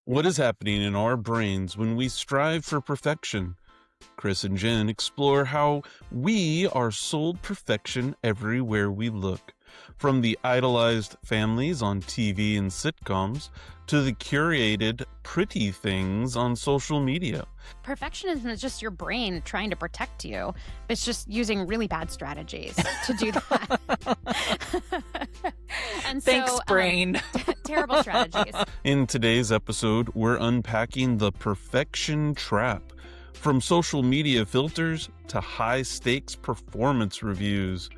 What is happening in our brains when we strive for perfection? Chris and Jen explore how we are sold perfection everywhere we look, from the idolized families on TV and sitcoms to the curated pretty things on social media. Perfectionism is just your brain trying to protect you. It's just using really bad strategies to do that. And Thanks, brain. Terrible strategies. In today's episode, we're unpacking the perfection trap. From social media filters to high-stakes performance reviews.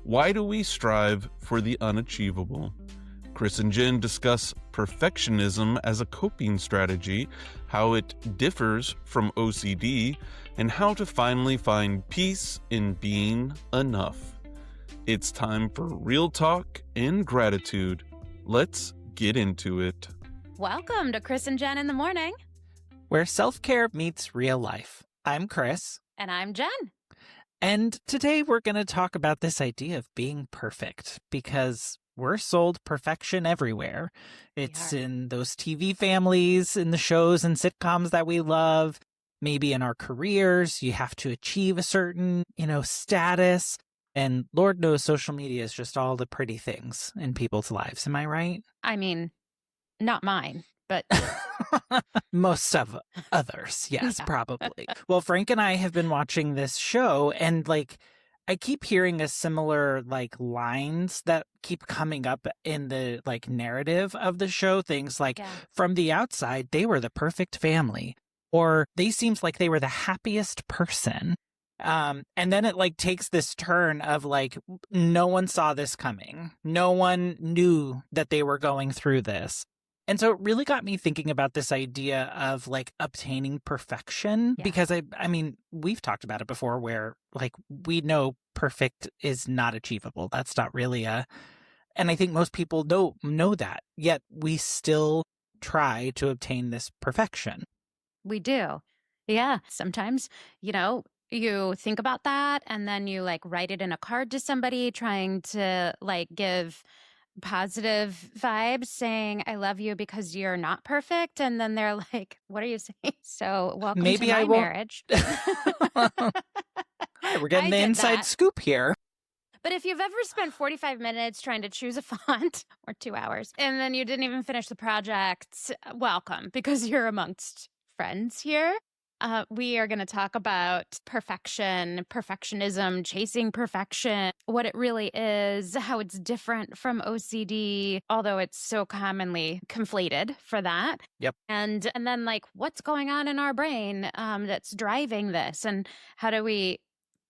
Why do we strive for the unachievable? Chris and Jen discuss perfectionism as a coping strategy, how it differs from OCD, and how to finally find peace in being enough. It's time for real talk and gratitude. Let's get into it. Welcome to Chris and Jen in the Morning. Where self-care meets real life. I'm Chris. And I'm Jen. And today we're going to talk about this idea of being perfect because we're sold perfection everywhere. It's in those TV families, in the shows and sitcoms that we love. Maybe in our careers, you have to achieve a certain, status. And Lord knows social media is just all the pretty things in people's lives. Am I right? I mean, not mine, but... Most of others, yes, Yeah. Probably. Well, Frank and I have been watching this show, and I keep hearing a similar lines that keep coming up in the narrative of the show. Things like, from the outside, they were the perfect family, or they seemed like they were the happiest person. And then it takes this turn of no one saw this coming. No one knew that they were going through this. And so it really got me thinking about this idea of obtaining perfection, because I mean, we've talked about it before where we know perfect is not achievable. That's not really and I think most people know that, yet we still try to obtain this perfection. We do. Yeah. Sometimes, you think about that and then you write it in a card to somebody trying to give positive vibes saying, I love you because you're not perfect. And then they're like, what are you saying? So welcome Maybe to my I won't... marriage. We're getting the inside scoop here. But if you've ever spent 45 minutes trying to choose a font or 2 hours, and then you didn't even finish the project, welcome, because you're amongst friends here. We are going to talk about perfection, perfectionism, chasing perfection, what it really is, how it's different from OCD, although it's so commonly conflated for that. Yep. And then what's going on in our brain that's driving this, and how do we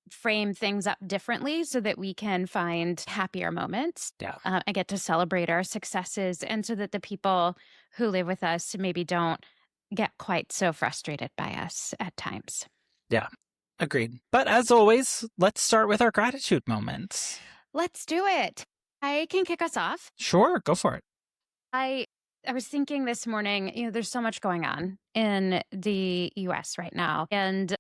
frame things up differently so that we can find happier moments. I get to celebrate our successes, and so that the people who live with us maybe don't get quite so frustrated by us at times. Yeah, agreed. But as always, let's start with our gratitude moments. Let's do it. I can kick us off. Sure, go for it. I was thinking this morning, there's so much going on in the U.S. right now, and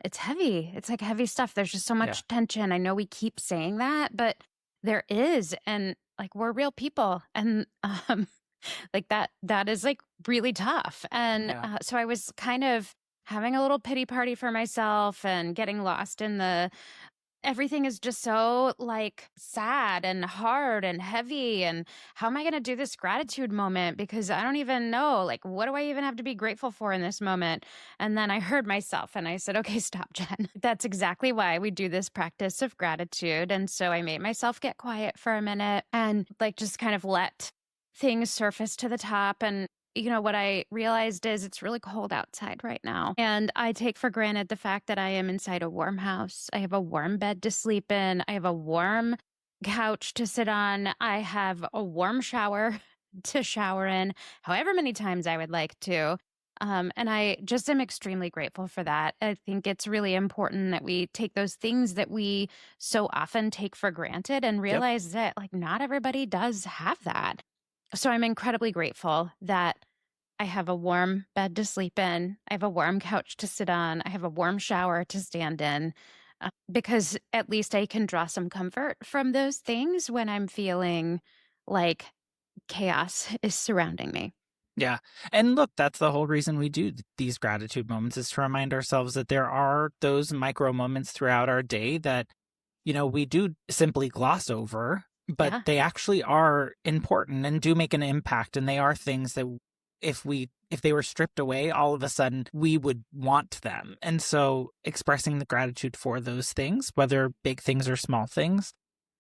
it's heavy. It's heavy stuff. There's just so much tension. I know we keep saying that, but there is, and we're real people, and that is really tough. And so I was kind of having a little pity party for myself and getting lost in everything is just so sad and hard and heavy. And how am I going to do this gratitude moment? Because I don't even know, what do I even have to be grateful for in this moment? And then I heard myself and I said, okay, stop, Jen. That's exactly why we do this practice of gratitude. And so I made myself get quiet for a minute and just kind of let things surface to the top. And what I realized is it's really cold outside right now. And I take for granted the fact that I am inside a warm house. I have a warm bed to sleep in. I have a warm couch to sit on. I have a warm shower to shower in however many times I would like to. And I just am extremely grateful for that. I think it's really important that we take those things that we so often take for granted and realize that not everybody does have that. So I'm incredibly grateful that I have a warm bed to sleep in. I have a warm couch to sit on. I have a warm shower to stand in, because at least I can draw some comfort from those things when I'm feeling like chaos is surrounding me. Yeah. And look, that's the whole reason we do these gratitude moments, is to remind ourselves that there are those micro moments throughout our day that, we do simply gloss over, but Yeah. they actually are important and do make an impact. And they are things that if they were stripped away, all of a sudden we would want them. And so expressing the gratitude for those things, whether big things or small things,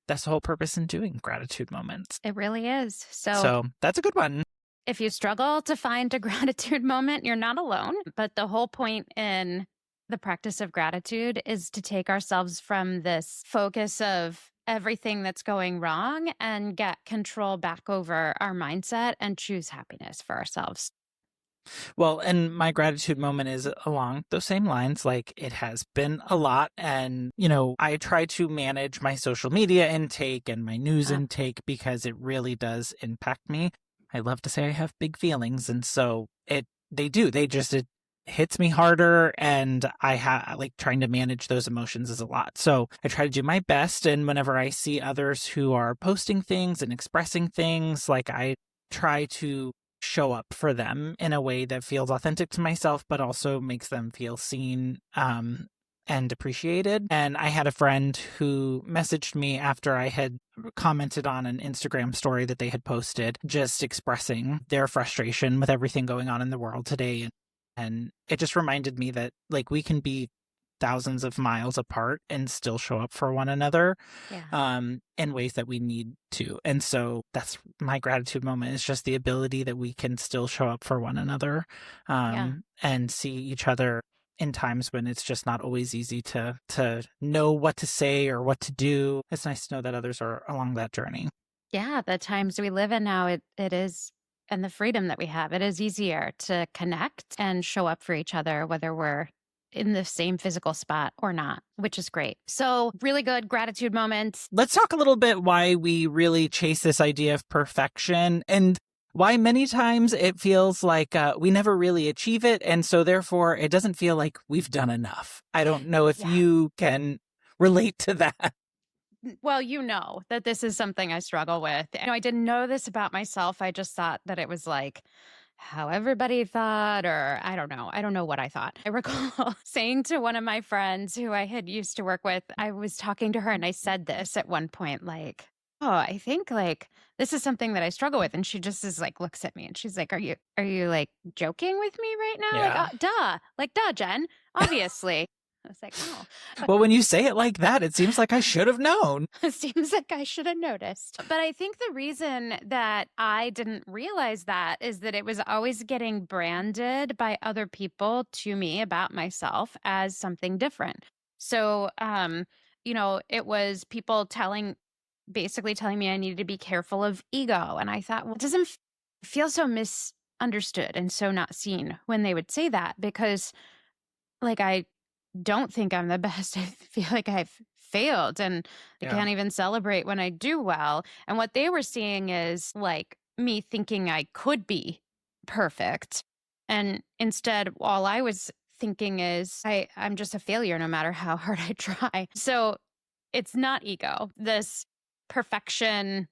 that's the whole purpose in doing gratitude moments. It really is. So that's a good one. If you struggle to find a gratitude moment, you're not alone. But the whole point in the practice of gratitude is to take ourselves from this focus of everything that's going wrong and get control back over our mindset and choose happiness for ourselves. Well, and my gratitude moment is along those same lines. Like, it has been a lot. And, I try to manage my social media intake and my news intake because it really does impact me. I love to say I have big feelings. And so it hits me harder. And trying to manage those emotions is a lot. So I try to do my best. And whenever I see others who are posting things and expressing things, like, I try to show up for them in a way that feels authentic to myself, but also makes them feel seen and appreciated. And I had a friend who messaged me after I had commented on an Instagram story that they had posted, just expressing their frustration with everything going on in the world today. And it just reminded me that, like, we can be thousands of miles apart and still show up for one another in ways that we need to. And so that's my gratitude moment, is just the ability that we can still show up for one another and see each other in times when it's just not always easy to know what to say or what to do. It's nice to know that others are along that journey. Yeah, the times we live in now, it is, and the freedom that we have, it is easier to connect and show up for each other, whether we're in the same physical spot or not, which is great. So really good gratitude moments. Let's talk a little bit why we really chase this idea of perfection, and why many times it feels like we never really achieve it. And so therefore it doesn't feel like we've done enough. I don't know if you can relate to that. Well, that this is something I struggle with. I didn't know this about myself. I just thought that it was like how everybody thought, or I don't know. I don't know what I thought. I recall saying to one of my friends who I had used to work with, I was talking to her and I said this at one point, like, oh, I think like this is something that I struggle with. And she just is like, looks at me and she's like, are you like joking with me right now? Yeah. Like, duh, Jen, obviously. I was like, oh. Well, when you say it like that, it seems like I should have known. It seems like I should have noticed. But I think the reason that I didn't realize that is that it was always getting branded by other people to me about myself as something different. So, it was people basically telling me I needed to be careful of ego. And I thought, well, it doesn't feel so misunderstood and so not seen when they would say that, because like I don't think I'm the best. I feel like I've failed and I can't even celebrate when I do well. And what they were seeing is like me thinking I could be perfect. And instead, all I was thinking is I'm just a failure no matter how hard I try. So it's not ego. This perfection,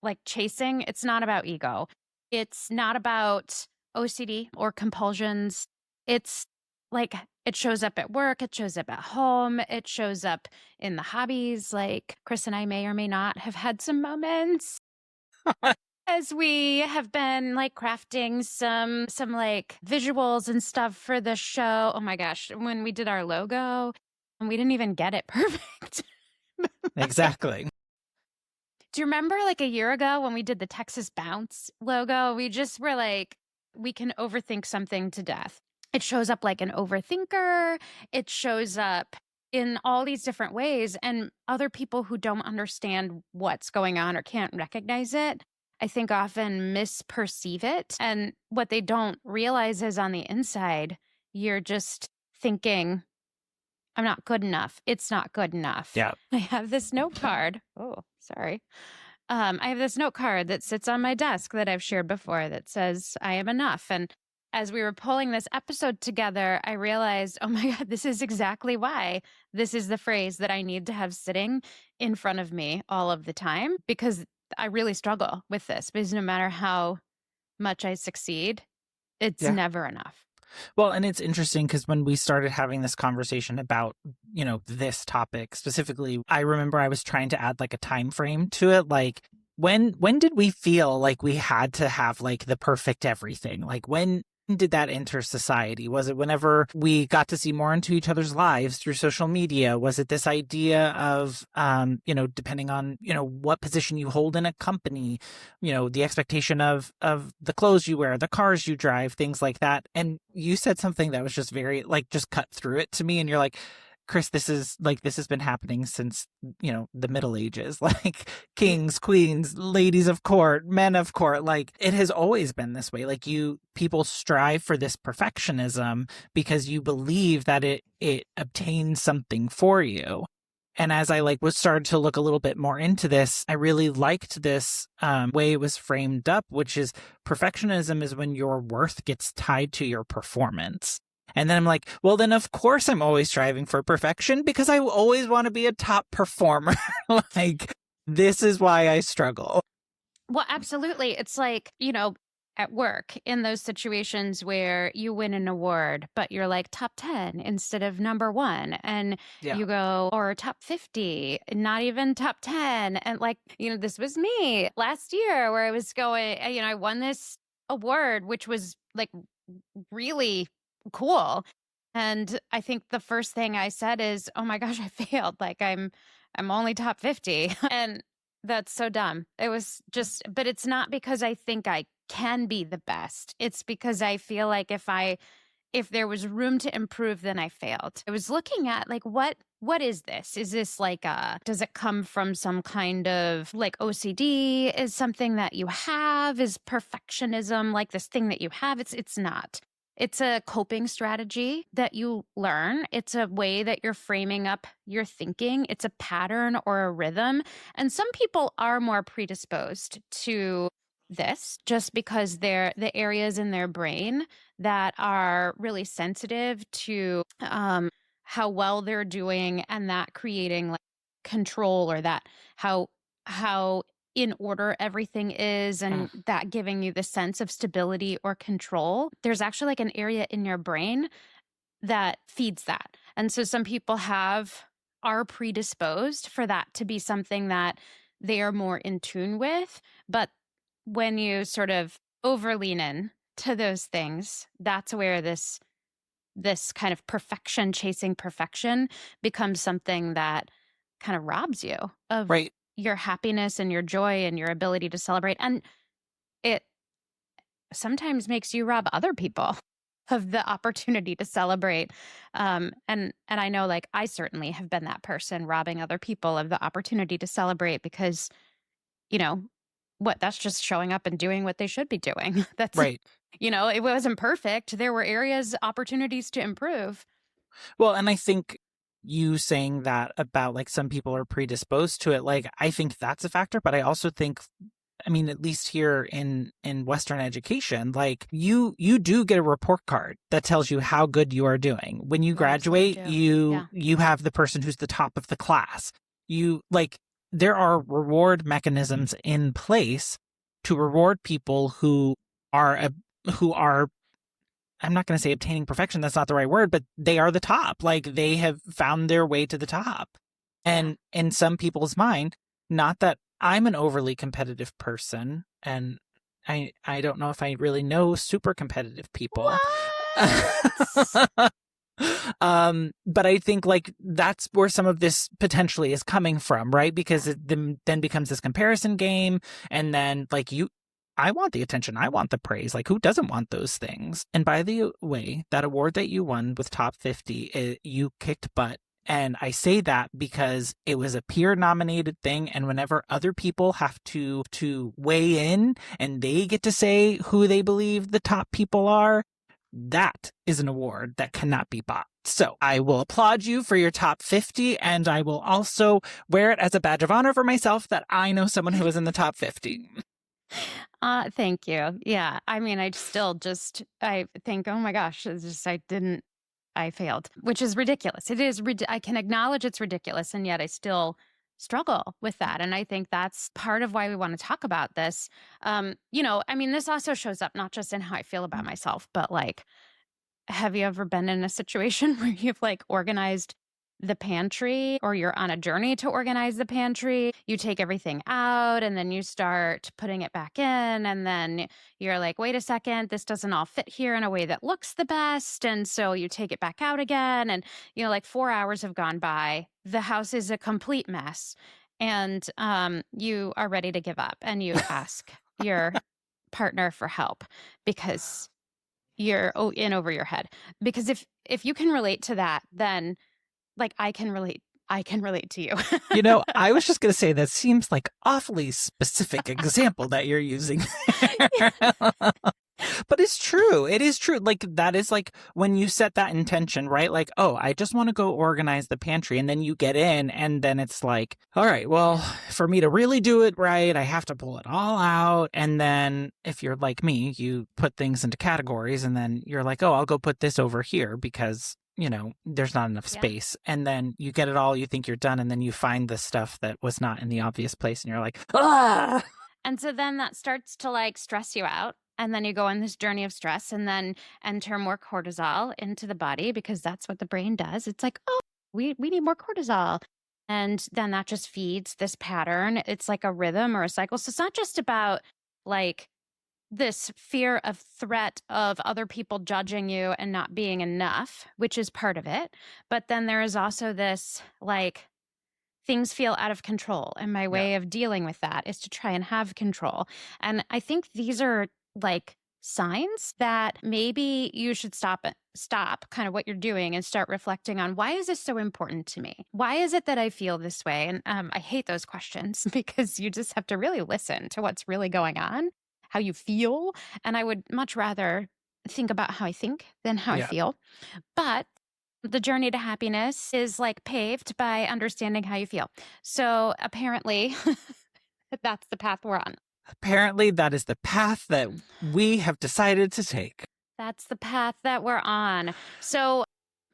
like chasing, it's not about ego. It's not about OCD or compulsions. It's like it shows up at work, it shows up at home, it shows up in the hobbies. Like Chris and I may or may not have had some moments as we have been like crafting some like visuals and stuff for the show. Oh my gosh, when we did our logo and we didn't even get it perfect. Exactly. Do you remember like a year ago when we did the Texas Bounce logo? We just were like, we can overthink something to death. It shows up like an overthinker. It shows up in all these different ways. And other people who don't understand what's going on or can't recognize it, I think often misperceive it. And what they don't realize is on the inside, you're just thinking, I'm not good enough. It's not good enough. Yeah. I have this note card. Oh, sorry. I have this note card that sits on my desk that I've shared before that says, I am enough. And as we were pulling this episode together, I realized, oh my God, this is exactly why this is the phrase that I need to have sitting in front of me all of the time, because I really struggle with this. Because no matter how much I succeed, It's Yeah. never enough. Well, and it's interesting because when we started having this conversation about, this topic specifically, I remember I was trying to add like a time frame to it. Like when did we feel like we had to have like the perfect everything? Like when did that enter society? Was it whenever we got to see more into each other's lives through social media? Was it this idea of, depending on, what position you hold in a company, the expectation of the clothes you wear, the cars you drive, things like that. And you said something that was just very like just cut through it to me. And you're like, Chris, this has been happening since, the Middle Ages, like kings, queens, ladies of court, men of court. Like it has always been this way. Like people strive for this perfectionism because you believe that it obtains something for you. And as I was started to look a little bit more into this, I really liked this way it was framed up, which is perfectionism is when your worth gets tied to your performance. And then I'm like, well, then of course I'm always striving for perfection because I always want to be a top performer. Like, this is why I struggle. Well, absolutely. It's like, at work in those situations where you win an award, but you're like top 10 instead of number 1. And you go, or top 50, not even top 10. And this was me last year where I was going, I won this award, which was like really cool. And I think the first thing I said is, oh my gosh, I failed. Like I'm only top 50. And that's so dumb. It was just, but it's not because I think I can be the best. It's because I feel like if there was room to improve, then I failed. I was looking at what is this? Is this does it come from some kind of OCD? Is something that you have? Is perfectionism like this thing that you have? It's not. It's a coping strategy that you learn. It's a way that you're framing up your thinking. It's a pattern or a rhythm. And some people are more predisposed to this just because they're the areas in their brain that are really sensitive to how well they're doing, and that creating control, or that how in order everything is, and that giving you the sense of stability or control. There's actually an area in your brain that feeds that. And so some people are predisposed for that to be something that they are more in tune with. But when you sort of overlean in to those things, that's where this kind of chasing perfection becomes something that kind of robs you of your happiness and your joy and your ability to celebrate. And it sometimes makes you rob other people of the opportunity to celebrate. And I know I certainly have been that person robbing other people of the opportunity to celebrate because, that's just showing up and doing what they should be doing. That's right. It wasn't perfect. There were opportunities to improve. Well, and I think you saying that about some people are predisposed to it, I think that's a factor, but I also think, at least here in Western education, you do get a report card that tells you how good you are doing. When you graduate, you have the person who's the top of the class. There are reward mechanisms in place to reward people who are I'm not going to say obtaining perfection. That's not the right word, but they are the top. They have found their way to the top. And in some people's mind, not that I'm an overly competitive person, and I don't know if I really know super competitive people. But I think that's where some of this potentially is coming from, right? Because it then becomes this comparison game, and then I want the attention, I want the praise. Who doesn't want those things? And by the way, that award that you won with Top 50, you kicked butt. And I say that because it was a peer nominated thing. And whenever other people have to weigh in and they get to say who they believe the top people are, that is an award that cannot be bought. So I will applaud you for your top 50, and I will also wear it as a badge of honor for myself that I know someone who is in the top 50. Thank you. Yeah. I think, oh my gosh, I failed, which is ridiculous. It is, I can acknowledge it's ridiculous, and yet I still struggle with that. And I think that's part of why we want to talk about this. This also shows up not just in how I feel about myself, but like, have you ever been in a situation where you've like organized the pantry, or you're on a journey to organize the pantry? You take everything out and then you start putting it back in. And then you're like, wait a second, this doesn't all fit here in a way that looks the best. And so you take it back out again. And, like 4 hours have gone by. The house is a complete mess. And you are ready to give up and you ask your partner for help because you're in over your head. Because if you can relate to that, then like I can relate to you. I was just going to say that seems like awfully specific example that you're using. But it's true. It is true. Like that is like when you set that intention, right? Like, oh, I just want to go organize the pantry. And then you get in and then it's like, all right, well, for me to really do it right, I have to pull it all out. And then if you're like me, you put things into categories and then you're like, oh, I'll go put this over here because there's not enough space. And then you get it all, you think you're done. And then you find the stuff that was not in the obvious place. And you're like, ah. And so then that starts to like stress you out. And then you go on this journey of stress and then enter more cortisol into the body because that's what the brain does. It's like, oh, we need more cortisol. And then that just feeds this pattern. It's like a rhythm or a cycle. So it's not just about like this fear of threat of other people judging you and not being enough, which is part of it. But then there is also this like things feel out of control. And my way of dealing with that is to try and have control. And I think these are like signs that maybe you should stop kind of what you're doing and start reflecting on, why is this so important to me? Why is it that I feel this way? And I hate those questions because you just have to really listen to what's really going on, how you feel. And I would much rather think about how I think than how I feel. But the journey to happiness is like paved by understanding how you feel. So apparently that's the path we're on. Apparently, that is the path that we have decided to take. That's the path that we're on. So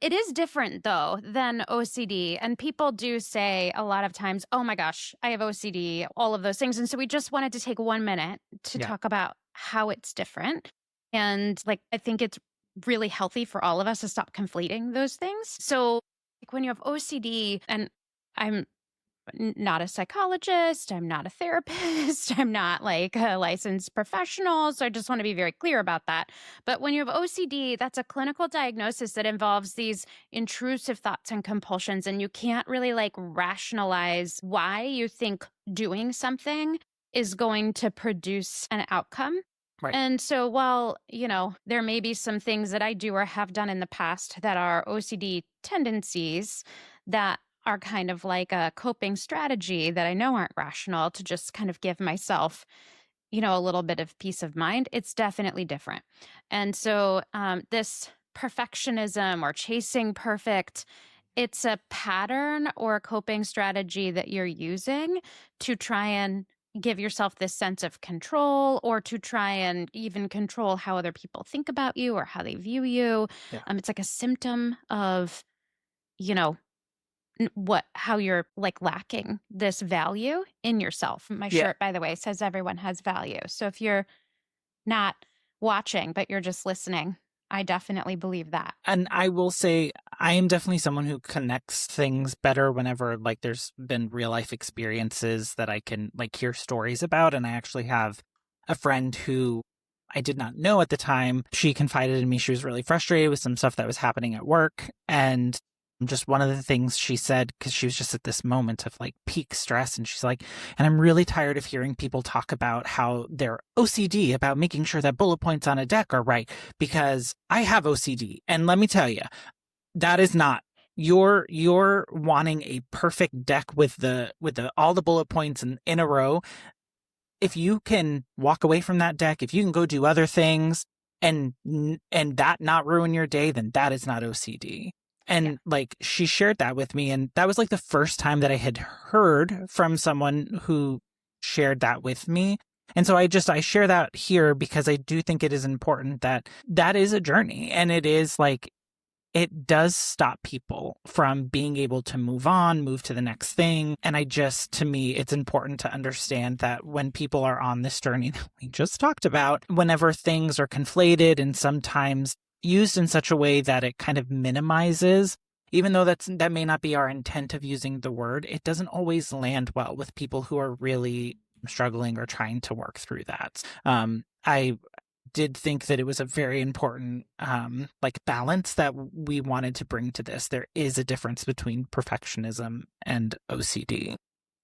it is different, though, than OCD. And people do say a lot of times, oh my gosh, I have OCD, all of those things. And so we just wanted to take 1 minute to talk about how it's different. And like, I think it's really healthy for all of us to stop conflating those things. So like when you have OCD, and I'm not a psychologist, I'm not a therapist, I'm not like a licensed professional. So I just want to be very clear about that. But when you have OCD, that's a clinical diagnosis that involves these intrusive thoughts and compulsions. And you can't really like rationalize why you think doing something is going to produce an outcome. Right. And so while, there may be some things that I do or have done in the past that are OCD tendencies that are kind of like a coping strategy that I know aren't rational to just kind of give myself, a little bit of peace of mind, it's definitely different. And so this perfectionism or chasing perfect, it's a pattern or a coping strategy that you're using to try and give yourself this sense of control, or to try and even control how other people think about you or how they view you. It's like a symptom of, how you're like lacking this value in yourself. My shirt, by the way, says everyone has value. So if you're not watching, but you're just listening, I definitely believe that. And I will say, I am definitely someone who connects things better whenever like there's been real life experiences that I can like hear stories about. And I actually have a friend who I did not know at the time. She confided in me. She was really frustrated with some stuff that was happening at work. And just one of the things she said, because she was just at this moment of like peak stress, and she's like, and I'm really tired of hearing people talk about how they're OCD about making sure that bullet points on a deck are right, because I have OCD. And let me tell you, that is not, you're wanting a perfect deck with all the bullet points in a row. If you can walk away from that deck, if you can go do other things and that not ruin your day, then that is not OCD. And like she shared that with me, and that was like the first time that I had heard from someone who shared that with me. And so I share that here because I do think it is important that is a journey, and it is like it does stop people from being able to move on, move to the next thing. And to me, it's important to understand that when people are on this journey that we just talked about, whenever things are conflated and sometimes used in such a way that it kind of minimizes, even though that may not be our intent of using the word, it doesn't always land well with people who are really struggling or trying to work through that. I did think that it was a very important balance that we wanted to bring to this. There is a difference between perfectionism and OCD.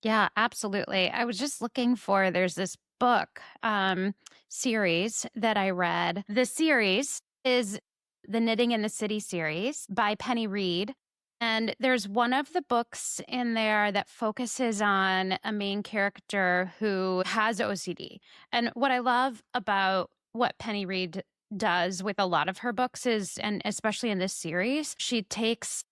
Yeah, absolutely. I was just there's this book series that I read. The series is the Knitting in the City series by Penny Reed. And there's one of the books in there that focuses on a main character who has OCD. And what I love about what Penny Reed does with a lot of her books is, and especially in this series, she takes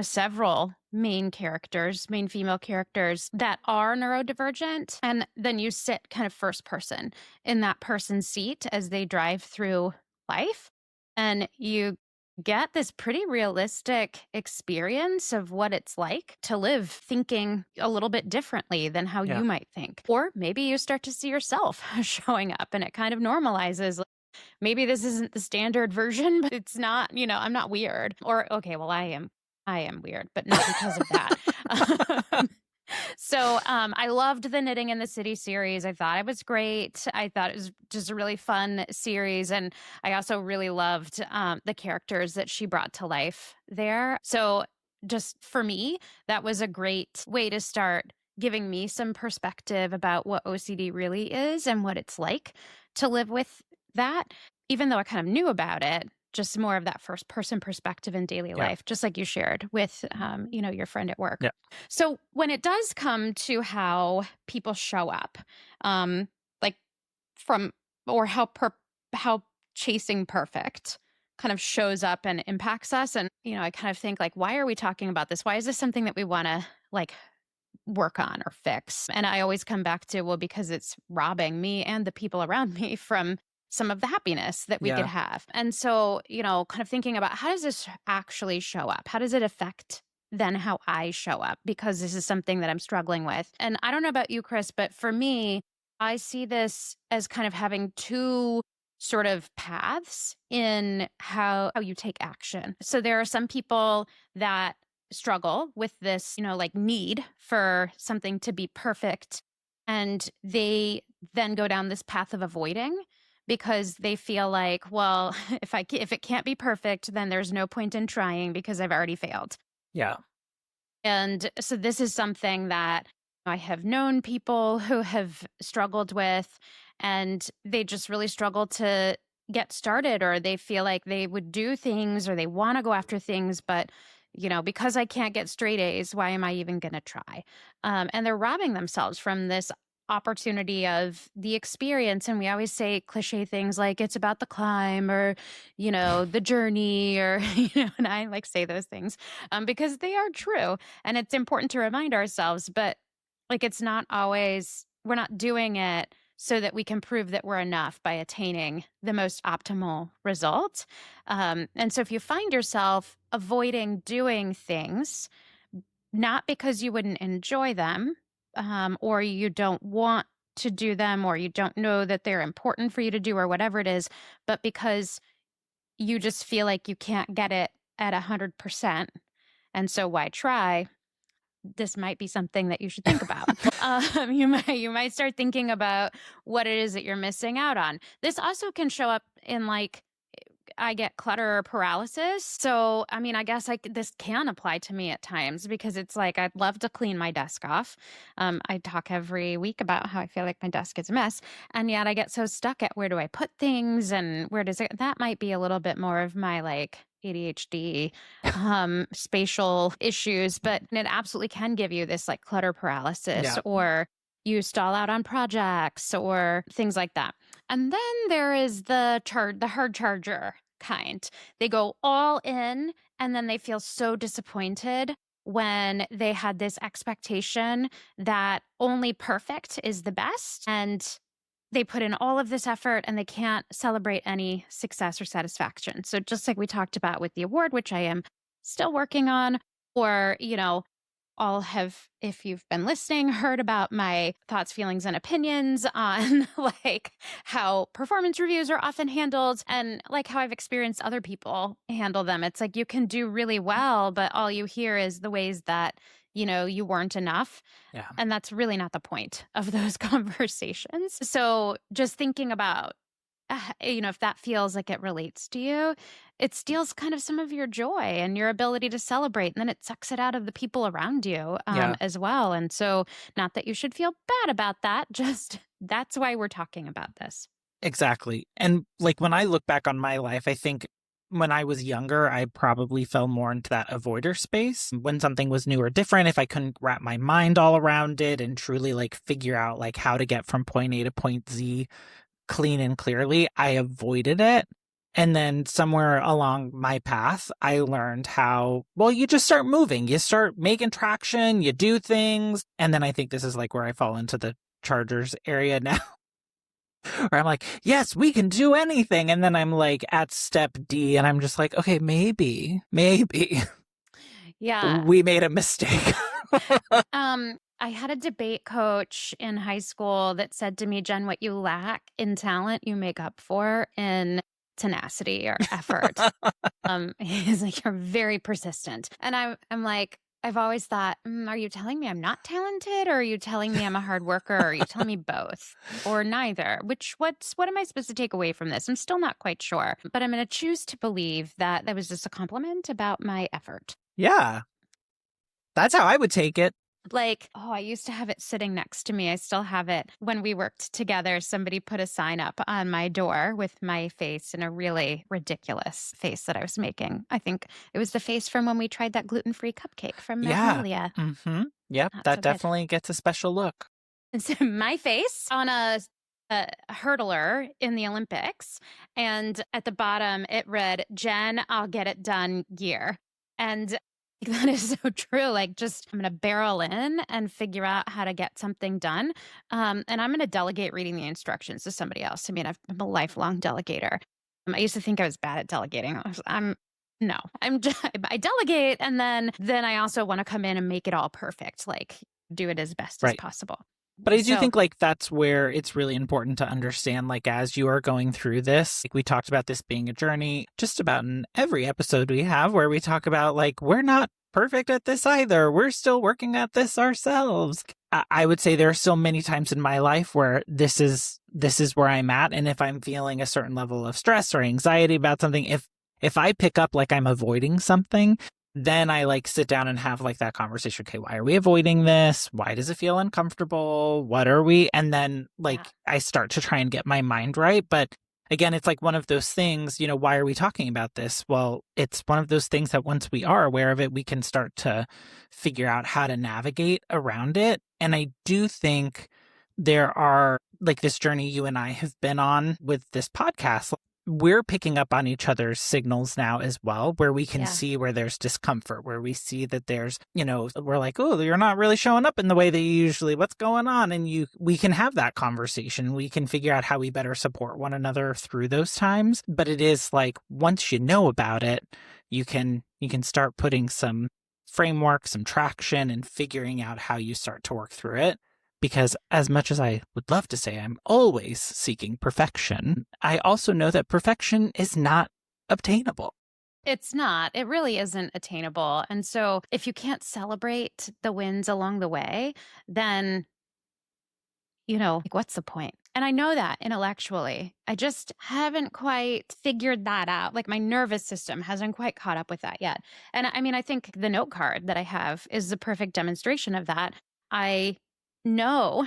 several main female characters that are neurodivergent. And then you sit kind of first person in that person's seat as they drive through life. And you get this pretty realistic experience of what it's like to live thinking a little bit differently than how you might think. Or maybe you start to see yourself showing up and it kind of normalizes. Maybe this isn't the standard version, but it's not, I'm not weird. Or, okay, well, I am weird, but not because of that. So I loved the Knitting in the City series. I thought it was great. I thought it was just a really fun series. And I also really loved the characters that she brought to life there. So just for me, that was a great way to start giving me some perspective about what OCD really is and what it's like to live with that. Even though I kind of knew about it, just more of that first person perspective in daily life, just like you shared with, your friend at work. Yeah. So when it does come to how people show up, like how chasing perfect kind of shows up and impacts us. And, I kind of think like, why are we talking about this? Why is this something that we want to work on or fix? And I always come back to, well, because it's robbing me and the people around me from some of the happiness that we could have. And so, kind of thinking about how does this actually show up? How does it affect then how I show up? Because this is something that I'm struggling with. And I don't know about you, Chris, but for me, I see this as kind of having two sort of paths in how you take action. So there are some people that struggle with this, need for something to be perfect. And they then go down this path of avoiding because they feel like, well, if it can't be perfect, then there's no point in trying because I've already failed. Yeah. And so this is something that I have known people who have struggled with, and they just really struggle to get started, or they feel like they would do things or they want to go after things, but because I can't get straight A's, why am I even going to try? And they're robbing themselves from this opportunity of the experience. And we always say cliche things like it's about the climb or, the journey or, and I say those things because they are true. And it's important to remind ourselves, but it's not always, we're not doing it so that we can prove that we're enough by attaining the most optimal result. And so if you find yourself avoiding doing things, not because you wouldn't enjoy them, or you don't want to do them, or you don't know that they're important for you to do, or whatever it is, but because you just feel like you can't get it at 100%. And so why try? This might be something that you should think about. You might start thinking about what it is that you're missing out on. This also can show up in I get clutter paralysis. So, I guess this can apply to me at times because it's I'd love to clean my desk off. I talk every week about how I feel like my desk is a mess. And yet I get so stuck at where do I put things and where does it, that might be a little bit more of my ADHD, spatial issues, but it absolutely can give you this clutter paralysis or you stall out on projects or things like that. And then there is the hard charger kind. They go all in and then they feel so disappointed when they had this expectation that only perfect is the best. And they put in all of this effort and they can't celebrate any success or satisfaction. So just like we talked about with the award, which I am still working on, or, all have, if you've been listening, heard about my thoughts, feelings, and opinions on like how performance reviews are often handled and like how I've experienced other people handle them. It's like you can do really well, but all you hear is the ways that, you weren't enough. Yeah. And that's really not the point of those conversations. So just thinking about, if that feels like it relates to you, it steals kind of some of your joy and your ability to celebrate. And then it sucks it out of the people around you Yeah. as well. And so, not that you should feel bad about that, just that's why we're talking about this. Exactly. And like when I look back on my life, I think when I was younger, I probably fell more into that avoider space. When something was new or different, if I couldn't wrap my mind all around it and truly like figure out like how to get from point A to point Z clean and clearly, I avoided it. And then somewhere along my path, I learned how, well, you just start moving, you start making traction, you do things. And then I think this is like where I fall into the Chargers area now. Where I'm like, yes, we can do anything. And then I'm like at step D and I'm just like, okay, maybe Yeah. we made a mistake. I had a debate coach in high school that said to me, Jen, what you lack in talent, you make up for in tenacity or effort. He's like, you're very persistent. And I'm like, I've always thought, are you telling me I'm not talented, or are you telling me I'm a hard worker, or are you telling me both or neither? What am I supposed to take away from this? I'm still not quite sure, but I'm going to choose to believe that that was just a compliment about my effort. Yeah. That's how I would take it. Like, I used to have it sitting next to me. I still have it. When we worked together, somebody put a sign up on my door with my face and a really ridiculous face that I was making. I think it was the face from when we tried that gluten-free cupcake from Magnolia. Yeah. Mm-hmm. Yep. Not that so good. definitely gets a special look. And so my face on a hurdler in the Olympics. And at the bottom, it read, Jen, I'll get it done year. And that is so true. Like, just I'm going to barrel in and figure out how to get something done. And I'm going to delegate reading the instructions to somebody else. I mean, I'm a lifelong delegator. I used to think I was bad at delegating. I delegate. And then I also want to come in and make it all perfect. Like, do it as best as possible. But I do think like that's where it's really important to understand, like as you are going through this, like we talked about this being a journey just about in every episode we have where we talk about like, we're not perfect at this either. We're still working at this ourselves. I would say there are still many times in my life where this is where I'm at. And if I'm feeling a certain level of stress or anxiety about something, if I pick up like I'm avoiding something, then I like sit down and have like that conversation. Okay, why are we avoiding this? Why does it feel uncomfortable? What are we? And then like I start to try and get my mind right. But again, it's like one of those things, why are we talking about this? Well, it's one of those things that once we are aware of it, we can start to figure out how to navigate around it. And I do think there are like this journey you and I have been on with this podcast. We're picking up on each other's signals now as well, where we can see where there's discomfort, where we see that there's, we're like, oh, you're not really showing up in the way that you usually, what's going on? And we can have that conversation. We can figure out how we better support one another through those times. But it is like, once you know about it, you can start putting some framework, some traction, and figuring out how you start to work through it. Because as much as I would love to say I'm always seeking perfection, I also know that perfection is not obtainable. It's not. It really isn't attainable. And so if you can't celebrate the wins along the way, then, like, what's the point? And I know that intellectually. I just haven't quite figured that out. Like, my nervous system hasn't quite caught up with that yet. And I mean, I think the note card that I have is the perfect demonstration of that. I know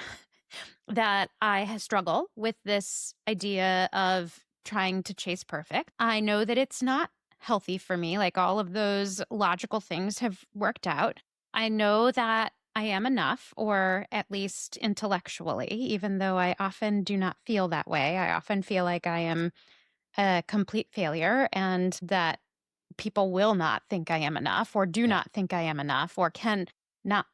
that I struggle with this idea of trying to chase perfect. I know that it's not healthy for me. Like, all of those logical things have worked out. I know that I am enough, or at least intellectually, even though I often do not feel that way. I often feel like I am a complete failure and that people will not think I am enough, or do not think I am enough, or can not,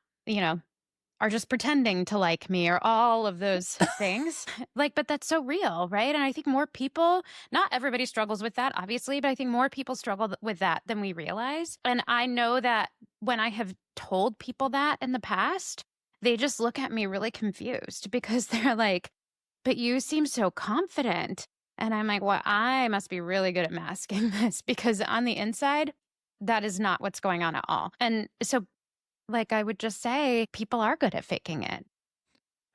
are just pretending to like me, or all of those things. Like, but that's so real, right? And I think more people, not everybody struggles with that, obviously, but I think more people struggle with that than we realize. And I know that when I have told people that in the past, they just look at me really confused because they're like, but you seem so confident. And I'm like, well, I must be really good at masking this, because on the inside, that is not what's going on at all. And so, like, I would just say people are good at faking it.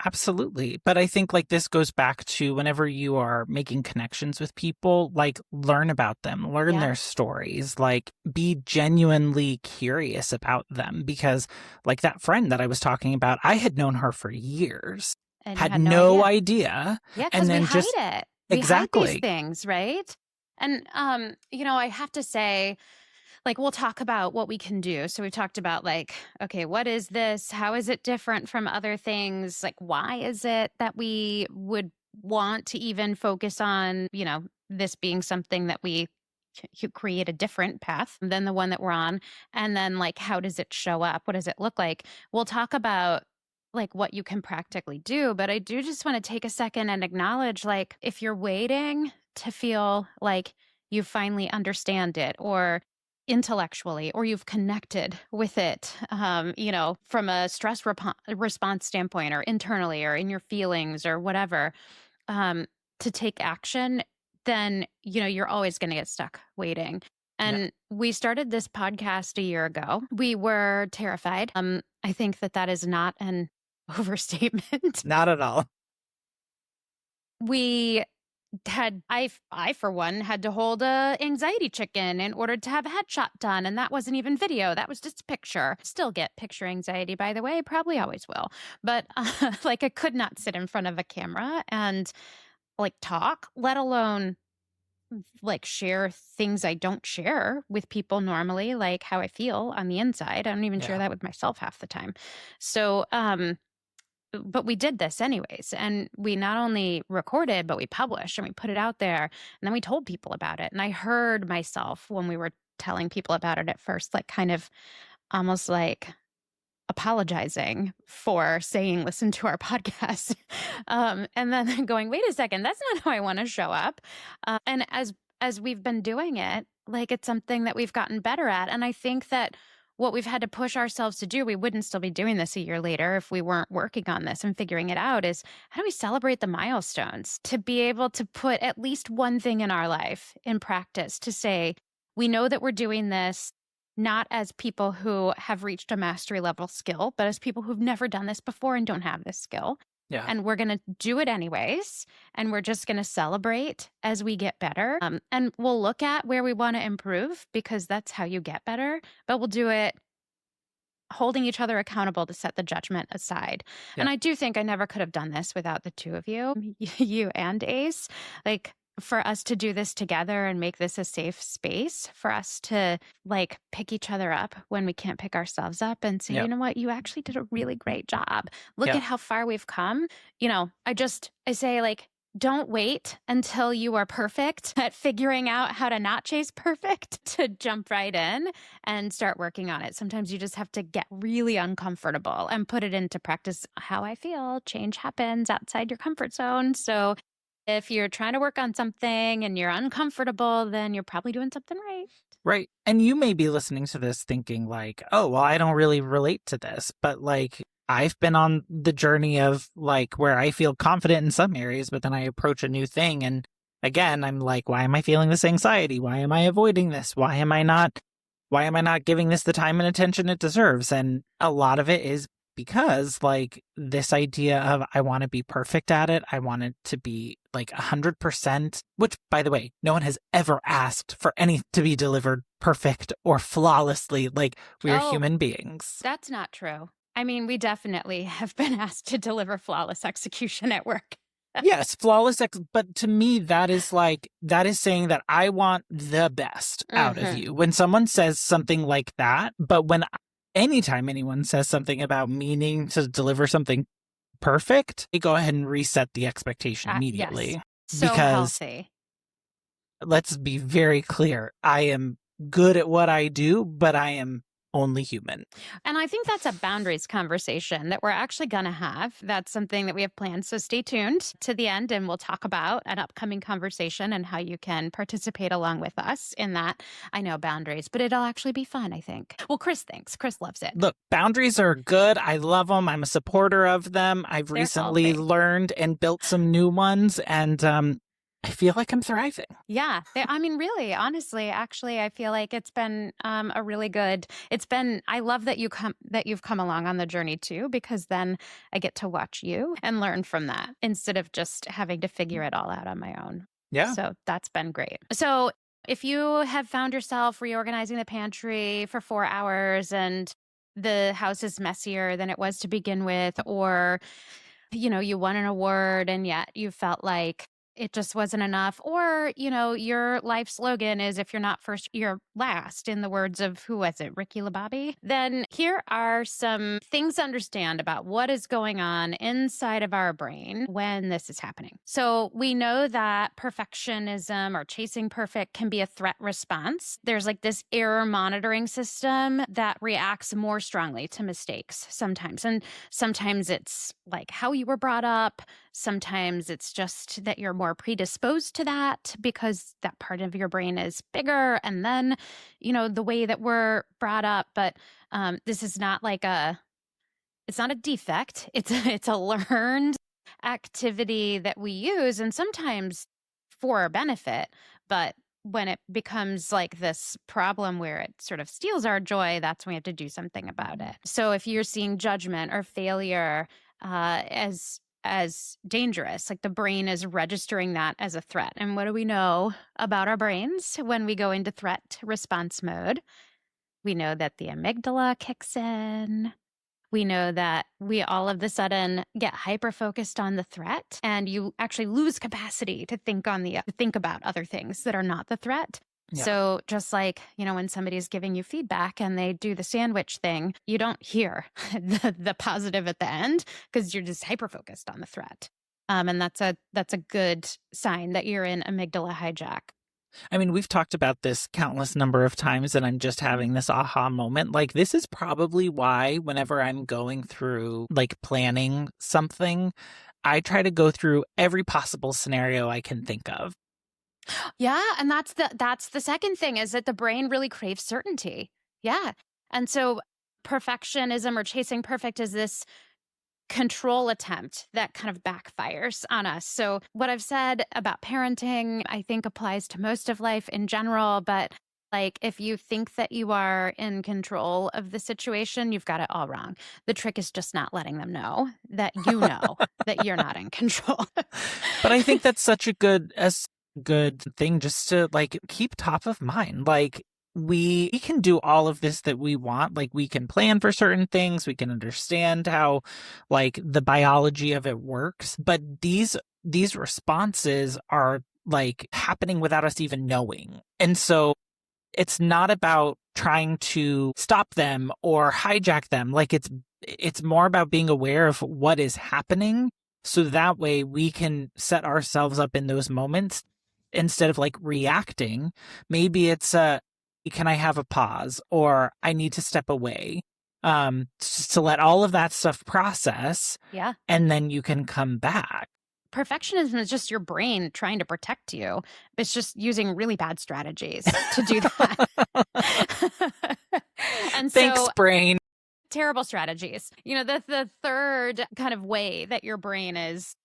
Absolutely. But I think like this goes back to whenever you are making connections with people, like learn about them, learn their stories, like be genuinely curious about them. Because like that friend that I was talking about, I had known her for years, And had no idea. Yeah, and because we then hide just it. We hide these things, right? And, I have to say, like, we'll talk about what we can do. So we've talked about, like, okay, what is this? How is it different from other things? Like, why is it that we would want to even focus on, this being something that we create a different path than the one that we're on? And then, like, how does it show up? What does it look like? We'll talk about like what you can practically do, but I do just want to take a second and acknowledge, like, if you're waiting to feel like you finally understand it, or intellectually, or you've connected with it, from a stress response standpoint, or internally, or in your feelings, or whatever, to take action, then, you're always going to get stuck waiting. And we started this podcast a year ago. We were terrified. I think that is not an overstatement. Not at all. We I for one had to hold a anxiety chicken in order to have a headshot done, and that wasn't even video, that was just a picture. Still get picture anxiety, by the way, probably always will. But like, I could not sit in front of a camera and like talk, let alone like share things I don't share with people normally, like how I feel on the inside. I don't even share that with myself half the time. So but we did this anyways, and we not only recorded, but we published and we put it out there, and then we told people about it. And I heard myself when we were telling people about it at first, like kind of almost like apologizing for saying, listen to our podcast. And then going, wait a second, that's not how I want to show up. And as we've been doing it, like, it's something that we've gotten better at. And I think that what we've had to push ourselves to do, we wouldn't still be doing this a year later if we weren't working on this and figuring it out, is how do we celebrate the milestones to be able to put at least one thing in our life in practice, to say, we know that we're doing this not as people who have reached a mastery level skill, but as people who've never done this before and don't have this skill. Yeah. And we're going to do it anyways. And we're just going to celebrate as we get better. And we'll look at where we want to improve, because that's how you get better. But we'll do it holding each other accountable to set the judgment aside. Yeah. And I do think I never could have done this without the two of you, you and Ace. Like, for us to do this together and make this a safe space for us to like pick each other up when we can't pick ourselves up, and say, you know what, you actually did a really great job. Look at how far we've come. I say, like, don't wait until you are perfect at figuring out how to not chase perfect to jump right in and start working on it. Sometimes you just have to get really uncomfortable and put it into practice. How I feel, change happens outside your comfort zone. So if you're trying to work on something and you're uncomfortable, then you're probably doing something right. Right. And you may be listening to this thinking like, oh, well, I don't really relate to this. But like, I've been on the journey of like where I feel confident in some areas, but then I approach a new thing. And again, I'm like, why am I feeling this anxiety? Why am I avoiding this? Why am I not giving this the time and attention it deserves? And a lot of it is because like this idea of I want to be perfect at it. I want it to be like 100%, which, by the way, no one has ever asked for any to be delivered perfect or flawlessly. Like, we are human beings. That's not true. I mean, we definitely have been asked to deliver flawless execution at work. Yes, flawless. But to me, that is saying that I want the best out of you. When someone says something like that, but anytime anyone says something about meaning to deliver something perfect, they go ahead and reset the expectation immediately. Yes. So because healthy. Let's be very clear. I am good at what I do, but I am only human. And I think that's a boundaries conversation that we're actually going to have. That's something that we have planned. So stay tuned to the end and we'll talk about an upcoming conversation and how you can participate along with us in that. I know boundaries, but it'll actually be fun, I think. Well, Chris thinks. Chris loves it. Look, boundaries are good. I love them. I'm a supporter of them. I've recently learned and built some new ones, and I feel like I'm thriving. Yeah. I mean, really, honestly, actually, I feel like it's been a really good, I love that you've come along on the journey too, because then I get to watch you and learn from that instead of just having to figure it all out on my own. Yeah. So that's been great. So if you have found yourself reorganizing the pantry for 4 hours and the house is messier than it was to begin with, or, you won an award and yet you felt like it just wasn't enough. Or, your life slogan is if you're not first, you're last, in the words of, who was it, Ricky LaBobby? Then here are some things to understand about what is going on inside of our brain when this is happening. So we know that perfectionism or chasing perfect can be a threat response. There's like this error monitoring system that reacts more strongly to mistakes sometimes. And sometimes it's like how you were brought up. Sometimes it's just that you're more predisposed to that because that part of your brain is bigger. And then, the way that we're brought up. But this is not like it's not a defect. It's a learned activity that we use, and sometimes for our benefit. But when it becomes like this problem where it sort of steals our joy, that's when we have to do something about it. So if you're seeing judgment or failure as dangerous, like the brain is registering that as a threat. And what do we know about our brains when we go into threat response mode? We know that the amygdala kicks in. We know that we all of a sudden get hyper-focused on the threat, and you actually lose capacity to think about other things that are not the threat. Yeah. So just like, when somebody's giving you feedback and they do the sandwich thing, you don't hear the positive at the end because you're just hyper-focused on the threat. And that's a good sign that you're in amygdala hijack. I mean, we've talked about this countless number of times, and I'm just having this aha moment. Like, this is probably why whenever I'm going through, like, planning something, I try to go through every possible scenario I can think of. Yeah, and that's the second thing, is that the brain really craves certainty. Yeah. And so perfectionism or chasing perfect is this control attempt that kind of backfires on us. So what I've said about parenting, I think applies to most of life in general, but like if you think that you are in control of the situation, you've got it all wrong. The trick is just not letting them know that that you're not in control. But I think that's such a good thing just to like keep top of mind. Like, we can do all of this that we want. Like, we can plan for certain things. We can understand how, like, the biology of it works. But these responses are, like, happening without us even knowing. And so it's not about trying to stop them or hijack them. Like, it's more about being aware of what is happening. So that way we can set ourselves up in those moments instead of, like, reacting. Maybe it's can I have a pause, or I need to step away, just to let all of that stuff process. Yeah. And then you can come back. Perfectionism is just your brain trying to protect you. It's just using really bad strategies to do that. And thanks, brain. Terrible strategies. The third kind of way that your brain is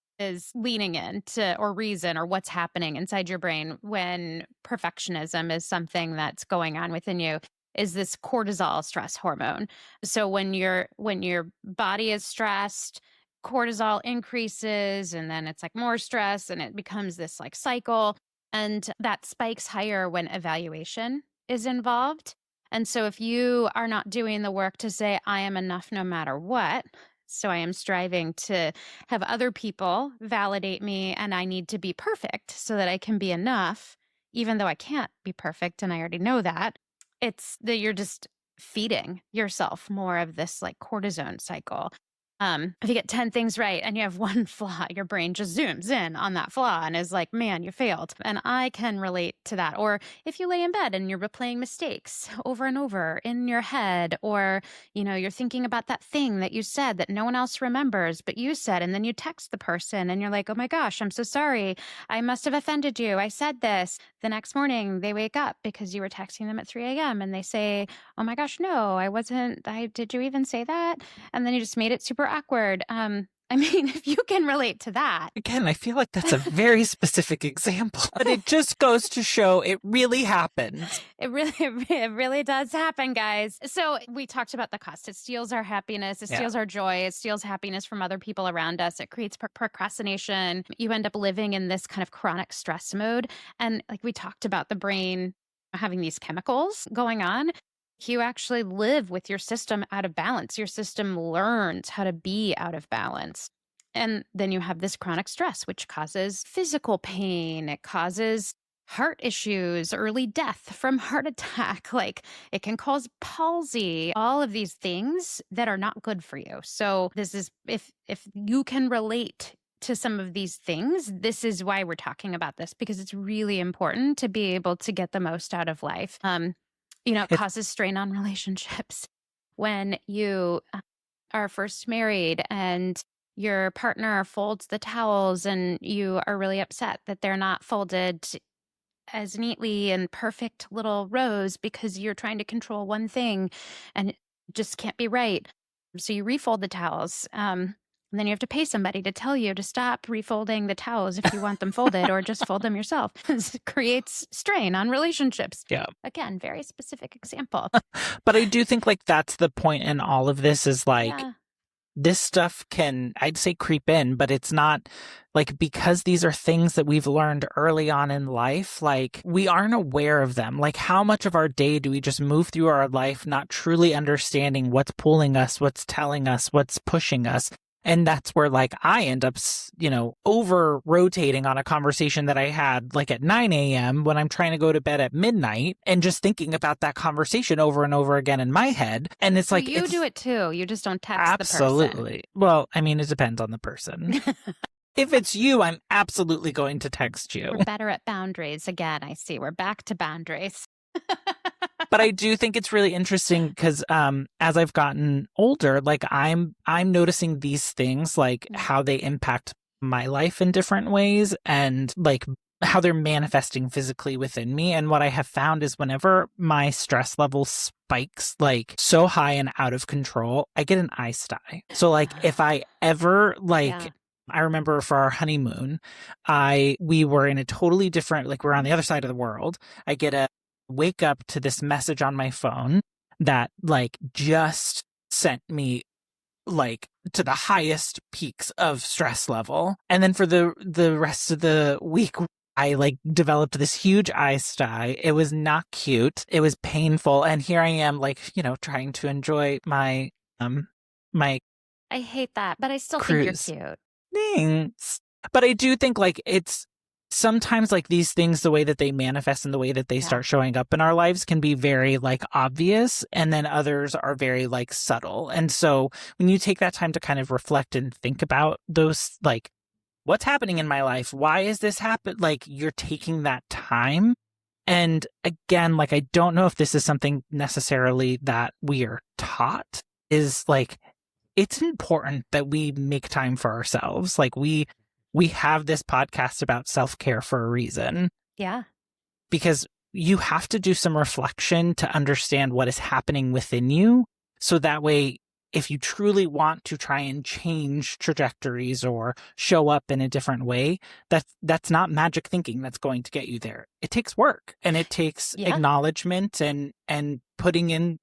leaning into, or reason, or what's happening inside your brain when perfectionism is something that's going on within you, is this cortisol stress hormone. So when your body is stressed, cortisol increases, and then it's like more stress, and it becomes this like cycle, and that spikes higher when evaluation is involved. And so if you are not doing the work to say, I am enough no matter what, so I am striving to have other people validate me, and I need to be perfect so that I can be enough, even though I can't be perfect and I already know that, it's that you're just feeding yourself more of this like cortisone cycle. If you get 10 things right and you have one flaw, your brain just zooms in on that flaw and is like, man, you failed. And I can relate to that. Or if you lay in bed and you're replaying mistakes over and over in your head, or, you're thinking about that thing that you said that no one else remembers, but you said, and then you text the person and you're like, oh my gosh, I'm so sorry. I must have offended you. I said this. The next morning they wake up because you were texting them at 3 a.m. and they say, oh my gosh, no, I wasn't. Did you even say that? And then you just made it super awkward. I mean, if you can relate to that. Again, I feel like that's a very specific example, but it just goes to show it really happens. It really does happen, guys. So we talked about the cost. It steals our happiness. It steals our joy. It steals happiness from other people around us. It creates procrastination. You end up living in this kind of chronic stress mode. And like we talked about the brain having these chemicals going on. You actually live with your system out of balance. Your system learns how to be out of balance. And then you have this chronic stress, which causes physical pain. It causes heart issues, early death from heart attack. Like it can cause palsy, all of these things that are not good for you. So this is, if you can relate to some of these things, this is why we're talking about this, because it's really important to be able to get the most out of life. It causes strain on relationships. When you are first married and your partner folds the towels and you are really upset that they're not folded as neatly in perfect little rows because you're trying to control one thing and it just can't be right. So you refold the towels. And then you have to pay somebody to tell you to stop refolding the towels if you want them folded, or just fold them yourself. It creates strain on relationships. Yeah. Again, very specific example. But I do think like that's the point in all of this is like, this stuff can, I'd say, creep in, but it's not like, because these are things that we've learned early on in life, like we aren't aware of them. Like how much of our day do we just move through our life not truly understanding what's pulling us, what's telling us, what's pushing us? And that's where like I end up, over rotating on a conversation that I had like at 9 a.m. when I'm trying to go to bed at midnight and just thinking about that conversation over and over again in my head. And it's like, you do it too. You just don't text absolutely. the person. Well, I mean, it depends on the person. If it's you, I'm absolutely going to text you. We're better at boundaries. Again, I see. We're back to boundaries. But I do think it's really interesting because as I've gotten older, like I'm noticing these things, like how they impact my life in different ways and like how they're manifesting physically within me. And what I have found is whenever my stress level spikes like so high and out of control, I get an eye sty. So like if I ever I remember for our honeymoon, we were in a totally different, like we're on the other side of the world. I get a wake up to this message on my phone that like just sent me like to the highest peaks of stress level. And then for the rest of the week, I like developed this huge eye sty. It was not cute. It was painful. And here I am like, trying to enjoy my my I hate that, but I still cruise. think you're cute. Thanks. But I do think like it's sometimes like these things, the way that they manifest and the way that they start showing up in our lives can be very like obvious, and then others are very like subtle. And so when you take that time to kind of reflect and think about those, like what's happening in my life, why is this happen? Like you're taking that time. And again, like I don't know if this is something necessarily that we are taught, is like it's important that we make time for ourselves. Like we have this podcast about self-care for a reason. Yeah. Because you have to do some reflection to understand what is happening within you. So that way, if you truly want to try and change trajectories or show up in a different way, that's not magic thinking that's going to get you there. It takes work, and it takes acknowledgement and putting in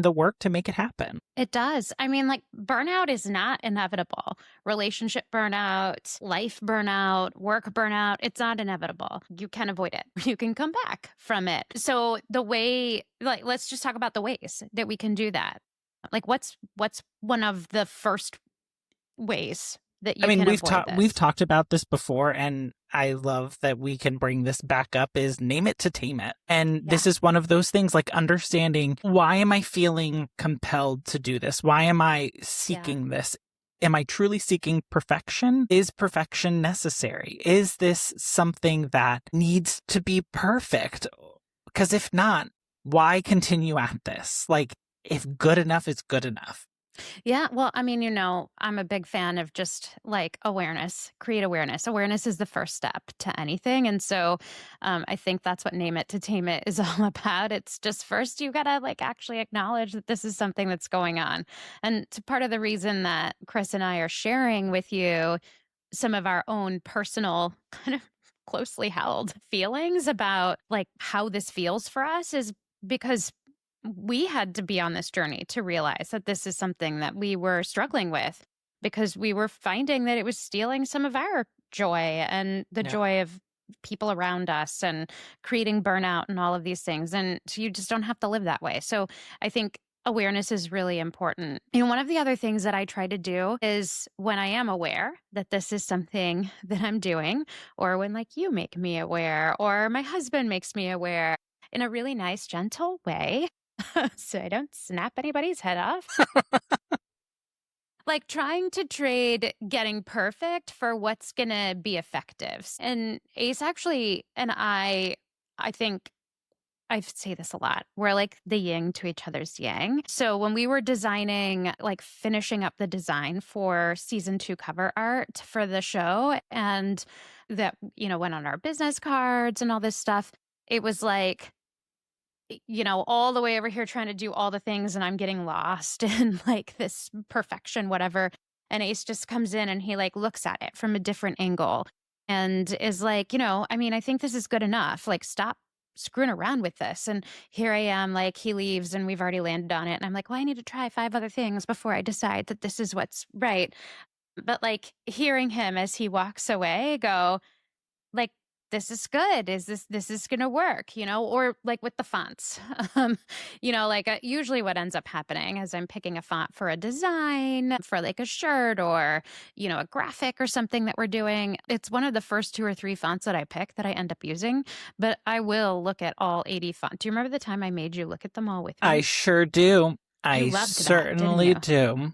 the work to make it happen. It does. I mean, like burnout is not inevitable. Relationship burnout, life burnout, work burnout, it's not inevitable. You can avoid it. You can come back from it. So the way, like, let's just talk about the ways that we can do that. Like what's one of the first ways that you can avoid this? We've talked about this before, and I love that we can bring this back up, is name it to tame it. And this is one of those things, like understanding, why am I feeling compelled to do this? Why am I seeking this? Am I truly seeking perfection? Is perfection necessary? Is this something that needs to be perfect? Because if not, why continue at this? Like, if good enough is good enough. Yeah. Well, I mean, I'm a big fan of just like awareness, create awareness. Awareness is the first step to anything. And so I think that's what Name It to Tame It is all about. It's just first you got to like actually acknowledge that this is something that's going on. And it's part of the reason that Chris and I are sharing with you some of our own personal kind of closely held feelings about like how this feels for us is because we had to be on this journey to realize that this is something that we were struggling with because we were finding that it was stealing some of our joy and the joy of people around us and creating burnout and all of these things. And so you just don't have to live that way. So I think awareness is really important. One of the other things that I try to do is when I am aware that this is something that I'm doing, or when like you make me aware, or my husband makes me aware in a really nice, gentle way, so I don't snap anybody's head off. Like trying to trade getting perfect for what's going to be effective. And Ace actually, and I think I say this a lot. We're like the yin to each other's yang. So when we were designing, like finishing up the design for season 2 cover art for the show, and that, went on our business cards and all this stuff, it was like, all the way over here trying to do all the things and I'm getting lost in like this perfection, whatever. And Ace just comes in and he like looks at it from a different angle and is like, I think this is good enough. Like, stop screwing around with this. And here I am, like he leaves and we've already landed on it. And I'm like, well, I need to try 5 other things before I decide that this is what's right. But like hearing him as he walks away go, like, this is good. This is going to work, or like with the fonts, usually what ends up happening is I'm picking a font for a design for like a shirt or, a graphic or something that we're doing. It's one of the first 2 or 3 fonts that I pick that I end up using, but I will look at all 80 fonts. Do you remember the time I made you look at them all with me? I sure do. You loved certainly that, didn't do.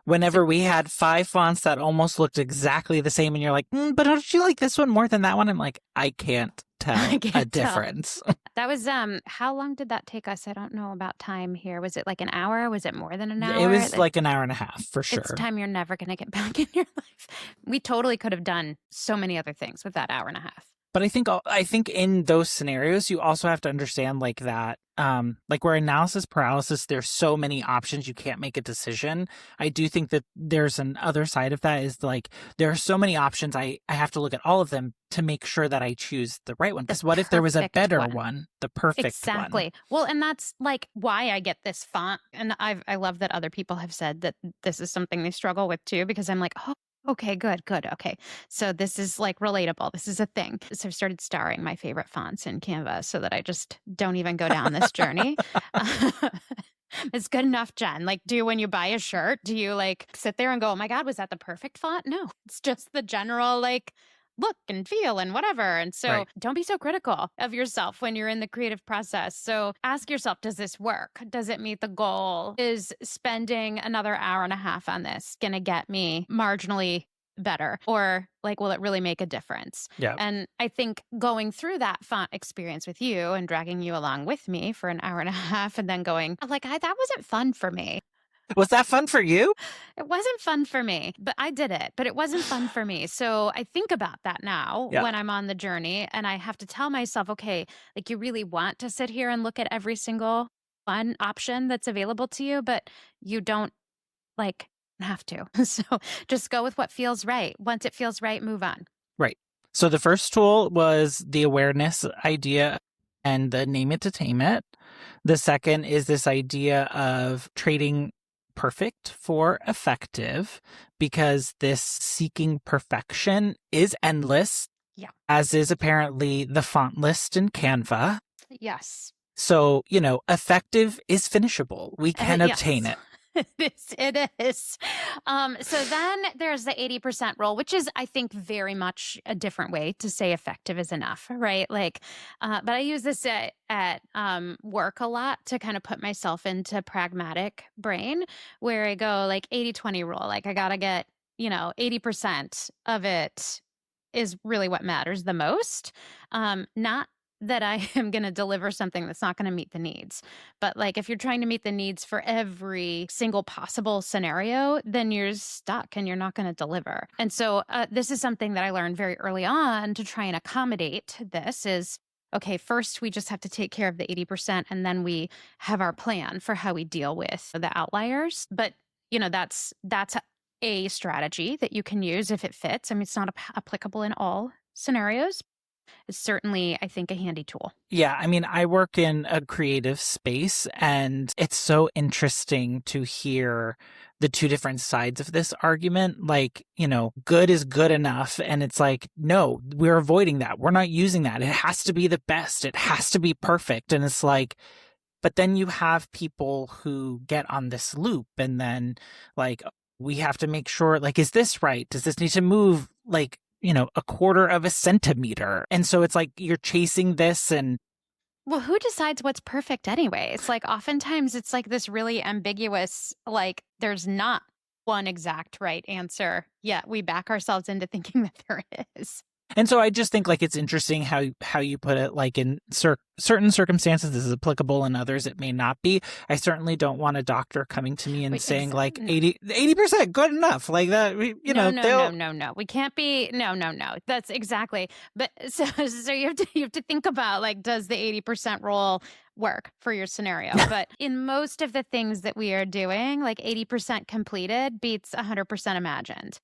Whenever we had 5 fonts that almost looked exactly the same, and you're like, but don't you like this one more than that one? I'm like, I can't tell a difference. That was, how long did that take us? I don't know about time here. Was it like an hour? Was it more than an hour? It was like an hour and a half for sure. It's time you're never going to get back in your life. We totally could have done so many other things with that hour and a half. But I think in those scenarios, you also have to understand like that, like where analysis paralysis, there's so many options, you can't make a decision. I do think that there's an other side of that is like, there are so many options. I have to look at all of them to make sure that I choose the right one. Because what if there was a better one, the perfect one? Exactly. Well, and that's like why I get this font. And I love that other people have said that this is something they struggle with too, because I'm like, oh, okay, good. Okay. So this is like relatable. This is a thing. So I've started starring my favorite fonts in Canva so that I just don't even go down this journey. It's good enough, Jen. Like, when you buy a shirt, do you like sit there and go, oh my God, was that the perfect font? No, it's just the general like look and feel and whatever. And so Don't be so critical of yourself when you're in the creative process. So ask yourself, does this work? Does it meet the goal? Is spending another hour and a half on this going to get me marginally better? Or like, will it really make a difference? Yeah. And I think going through that font experience with you and dragging you along with me for an hour and a half and then going like, that wasn't fun for me. Was that fun for you? It wasn't fun for me, but I did it, but it wasn't fun for me. So I think about that now when I'm on the journey and I have to tell myself, okay, like you really want to sit here and look at every single fun option that's available to you, but you don't like have to. So just go with what feels right. Once it feels right, move on. Right. So the first tool was the awareness idea and the name it to tame it. The second is this idea of trading perfect for effective, because this seeking perfection is endless, as is apparently the font list in Canva. Yes. So, effective is finishable. We can obtain it. It is. So then there's the 80% rule, which is, I think, very much a different way to say effective is enough, right? Like, but I use this at work a lot to kind of put myself into pragmatic brain where I go like 80-20 rule. Like I got to get, 80% of it is really what matters the most. Not that I am going to deliver something that's not going to meet the needs. But like if you're trying to meet the needs for every single possible scenario, then you're stuck and you're not going to deliver. And so this is something that I learned very early on to try and accommodate this is, okay, first we just have to take care of the 80% and then we have our plan for how we deal with the outliers. But that's a strategy that you can use if it fits. I mean, it's not applicable in all scenarios. It's certainly, I think, a handy tool. Yeah, I mean, I work in a creative space, and it's so interesting to hear the two different sides of this argument. Like, good is good enough. And it's like, no, we're avoiding that. We're not using that. It has to be the best. It has to be perfect. And it's like, but then you have people who get on this loop and then like, we have to make sure, like, is this right? Does this need to move like, a quarter of a centimeter? And so it's like you're chasing this and. Well, who decides what's perfect anyway? It's like oftentimes it's like this really ambiguous, like there's not one exact right answer, yet we back ourselves into thinking that there is. And so I just think like it's interesting how you put it, like in certain circumstances this is applicable, in others it may not be. I certainly don't want a doctor coming to me and saying like 80% good enough, like that. No. We can't be. No. That's exactly. But so you have to think about like, does the 80% rule work for your scenario? But in most of the things that we are doing, like 80% completed beats 100% imagined.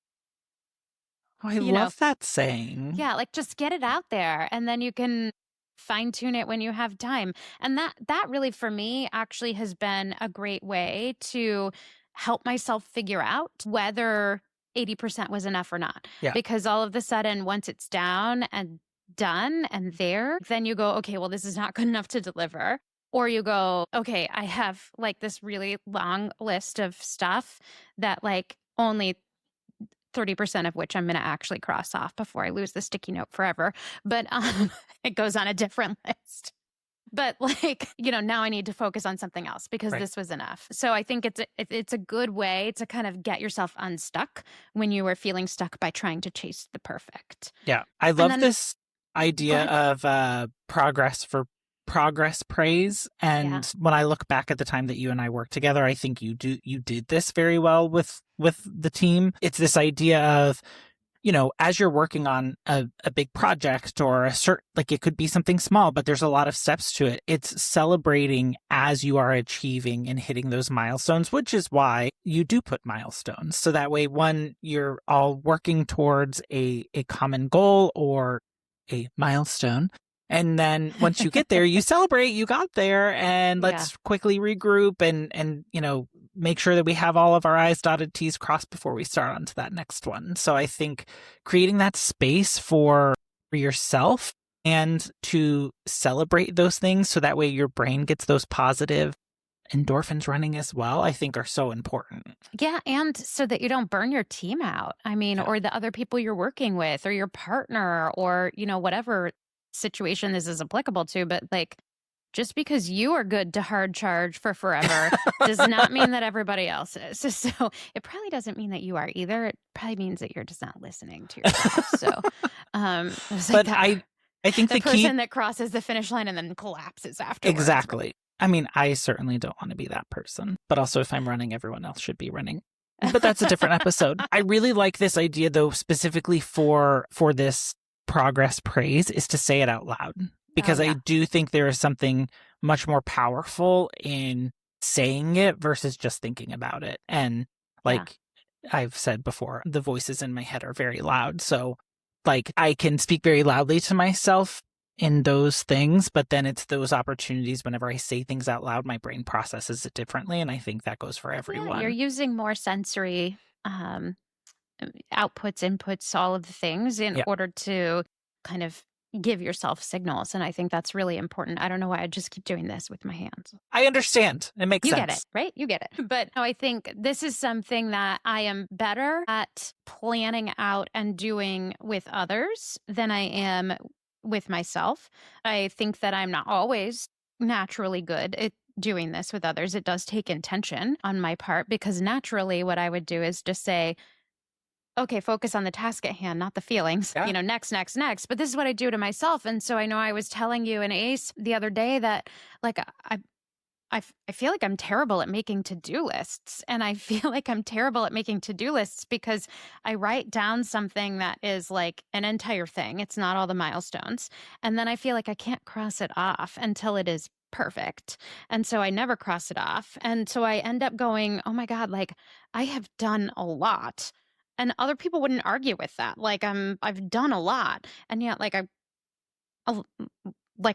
Oh, I love that saying. Yeah, like just get it out there and then you can fine tune it when you have time. And that really for me actually has been a great way to help myself figure out whether 80% was enough or not. Yeah. Because all of a sudden, once it's down and done and there, then you go, okay, well, this is not good enough to deliver. Or you go, okay, I have like this really long list of stuff that like only 30% of which I'm going to actually cross off before I lose the sticky note forever. But it goes on a different list. But like, now I need to focus on something else because this was enough. So I think it's a good way to kind of get yourself unstuck when you are feeling stuck by trying to chase the perfect. Yeah. I love this idea of progress for progress praise. And when I look back at the time that you and I worked together, I think you did this very well with the team. It's this idea of, as you're working on a big project or like it could be something small, but there's a lot of steps to it. It's celebrating as you are achieving and hitting those milestones, which is why you do put milestones. So that way, one, you're all working towards a common goal or a milestone. And then once you get there, you celebrate you got there, and let's quickly regroup and make sure that we have all of our I's dotted, T's crossed before we start on to that next one. So I think creating that space for yourself and to celebrate those things so that way your brain gets those positive endorphins running as well, I think are so important. Yeah, and so that you don't burn your team out. I mean, or the other people you're working with or your partner or, whatever situation this is applicable to, but like just because you are good to hard charge for forever does not mean that everybody else is. So it probably doesn't mean that you are either. It probably means that you're just not listening to yourself. So but I think the person that crosses the finish line and then collapses afterwards. Exactly. Right? I mean, I certainly don't want to be that person, but also if I'm running, everyone else should be running. But that's a different episode. I really like this idea though, specifically for this progress praise, is to say it out loud, because I do think there is something much more powerful in saying it versus just thinking about it. And like I've said before, the voices in my head are very loud. So like I can speak very loudly to myself in those things, but then it's those opportunities whenever I say things out loud, my brain processes it differently. And I think that goes for everyone. Yeah, you're using more sensory outputs, inputs, all of the things in order to kind of give yourself signals. And I think that's really important. I don't know why I just keep doing this with my hands. I understand. It makes You sense. get it, right? You get it. But no, I think this is something that I am better at planning out and doing with others than I am with myself. I think that I'm not always naturally good at doing this with others. It does take intention on my part, because naturally what I would do is just say, okay, focus on the task at hand, not the feelings. Yeah. Next, next, next. But this is what I do to myself. And so I know I was telling you in ACE the other day that, like, I feel like I'm terrible at making to-do lists. And I feel like I'm terrible at making to-do lists because I write down something that is like an entire thing. It's not all the milestones. And then I feel like I can't cross it off until it is perfect. And so I never cross it off. And so I end up going, oh my God, like, I have done a lot. And other people wouldn't argue with that. Like, I've done a lot. And yet, like, I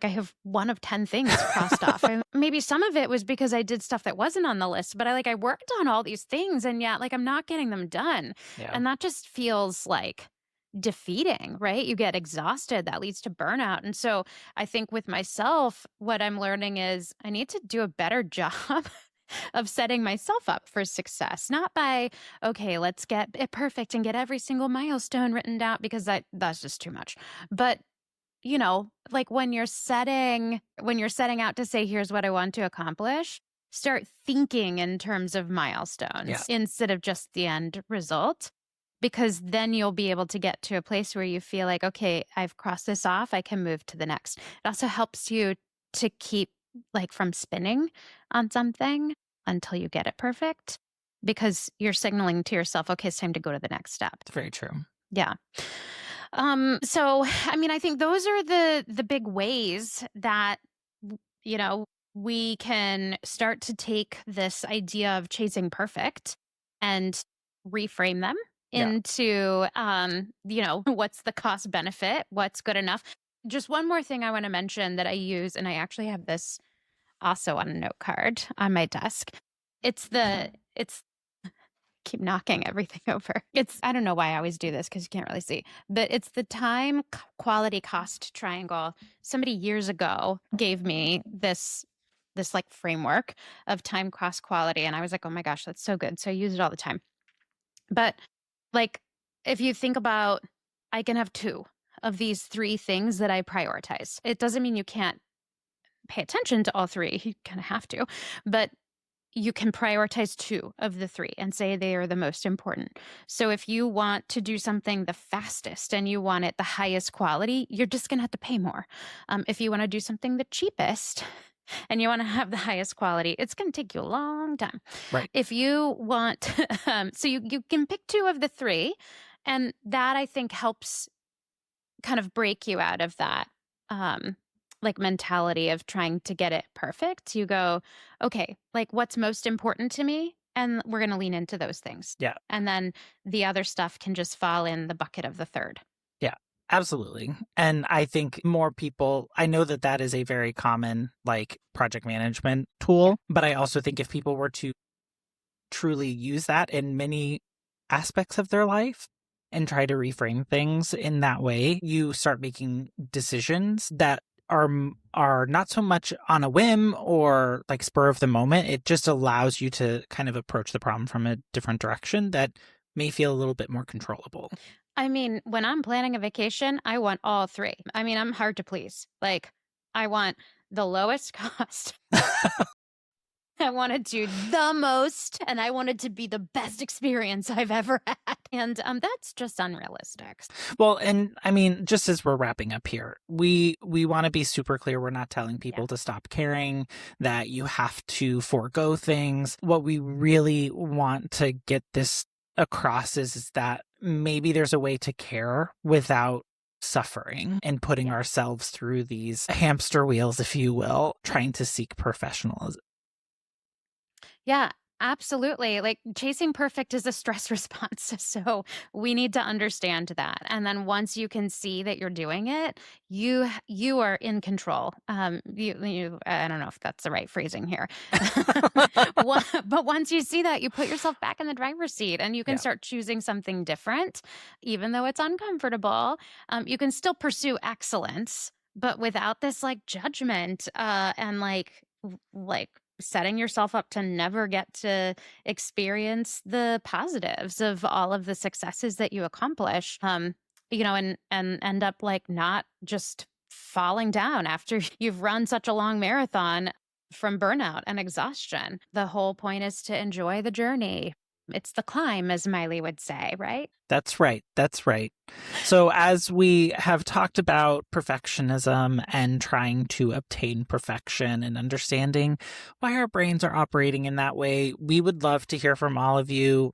have 1 of 10 things crossed off. And maybe some of it was because I did stuff that wasn't on the list, but I worked on all these things, and yet, like, I'm not getting them done. Yeah. And that just feels like defeating, right? You get exhausted. That leads to burnout. And so I think with myself, what I'm learning is I need to do a better job of setting myself up for success, not by, okay, let's get it perfect and get every single milestone written down, because that's just too much. But like when you're setting out to say, here's what I want to accomplish, start thinking in terms of milestones instead of just the end result, because then you'll be able to get to a place where you feel like, okay, I've crossed this off, I can move to the next. It also helps you to keep from spinning on something until you get it perfect, because you're signaling to yourself, okay, it's time to go to the next step. It's very true. Yeah. So, I mean, I think those are the big ways that, we can start to take this idea of chasing perfect and reframe them into, what's the cost benefit, what's good enough. Just one more thing I want to mention that I use, and I actually have this also on a note card on my desk. It's keep knocking everything over. I don't know why I always do this because you can't really see, but it's the time quality cost triangle. Somebody years ago gave me this like framework of time, cost, quality. And I was like, oh my gosh, that's so good. So I use it all the time. But like, if you think about, I can have 2 of these 3 things that I prioritize. It doesn't mean you can't pay attention to all 3. You kind of have to, but you can prioritize 2 of the 3 and say they are the most important. So if you want to do something the fastest and you want it the highest quality, you're just going to have to pay more. If you want to do something the cheapest and you want to have the highest quality, it's going to take you a long time. Right. If you want, so you can pick 2 of the 3, and that I think helps kind of break you out of that mentality of trying to get it perfect. You go, okay, like what's most important to me? And we're going to lean into those things. Yeah. And then the other stuff can just fall in the bucket of the third. Yeah, absolutely. And I think more people, I know that is a very common project management tool, but I also think if people were to truly use that in many aspects of their life and try to reframe things in that way, you start making decisions that are not so much on a whim or spur of the moment. It just allows you to kind of approach the problem from a different direction that may feel a little bit more controllable. I mean, when I'm planning a vacation, I want all 3. I mean, I'm hard to please. I want the lowest cost. I want to do the most, and I want it to be the best experience I've ever had. And that's just unrealistic. Well, and I mean, just as we're wrapping up here, we want to be super clear. We're not telling people to stop caring, that you have to forego things. What we really want to get this across is that maybe there's a way to care without suffering and putting ourselves through these hamster wheels, if you will, trying to seek professionalism. Yeah, Absolutely. Like chasing perfect is a stress response. So we need to understand that. And then once you can see that you're doing it, you are in control. I don't know if that's the right phrasing here. But once you see that, you put yourself back in the driver's seat and you can Yeah. start choosing something different, even though it's uncomfortable. You can still pursue excellence, but without this like judgment and like setting yourself up to never get to experience the positives of all of the successes that you accomplish, and end up like not just falling down after you've run such a long marathon from burnout and exhaustion. The whole point is to enjoy the journey. It's the climb, as Miley would say, right? That's right. That's right. So, as we have talked about perfectionism and trying to obtain perfection and understanding why our brains are operating in that way, we would love to hear from all of you.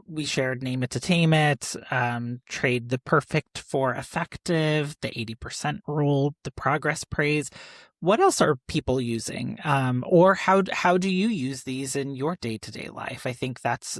We shared Name It to Tame It, trade the perfect for effective, the 80% rule, the progress praise. What else are people using? Or how do you use these in your day-to-day life? I think that's,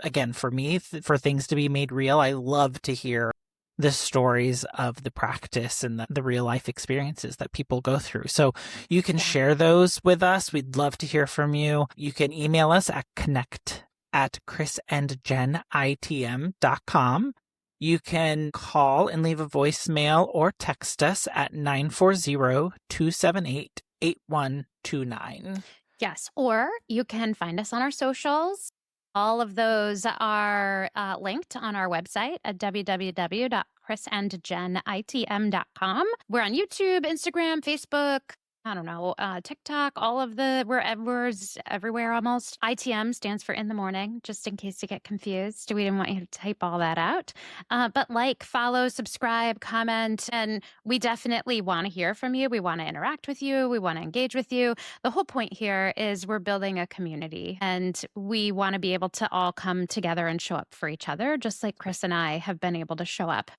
again, for me, for things to be made real, I love to hear the stories of the practice and the real life experiences that people go through. So you can share those with us. We'd love to hear from you. You can email us at connect@chrisandjenitm.com. You can call and leave a voicemail or text us at 940-278-8129. Yes, or you can find us on our socials. All of those are linked on our website at www.chrisandjenitm.com. We're on YouTube, Instagram, Facebook, I don't know, TikTok, all of we're everywhere almost. ITM stands for in the morning, just in case you get confused. We didn't want you to type all that out. But follow, subscribe, comment, and we definitely want to hear from you. We want to interact with you. We want to engage with you. The whole point here is we're building a community, and we want to be able to all come together and show up for each other, just like Chris and I have been able to show up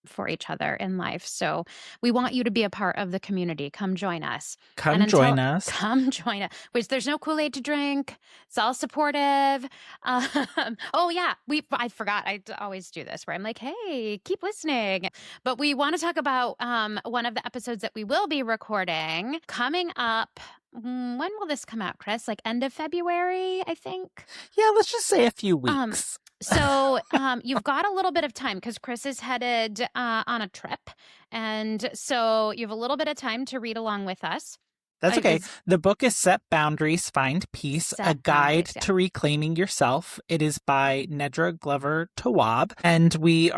for each other in life. So we want you to be a part of the community. Come join us. Come join us. Come join us. Which there's no Kool-Aid to drink. It's all supportive. Oh yeah, I forgot. I always do this where I'm like, hey, keep listening. But we want to talk about one of the episodes that we will be recording coming up. When will this come out, Chris? Like end of February, I think. Yeah, let's just say a few weeks. So you've got a little bit of time because Chris is headed on a trip. And so you have a little bit of time to read along with us. That's okay. The book is Set Boundaries, Find Peace, a guide to reclaiming yourself. It is by Nedra Glover Tawwab. And the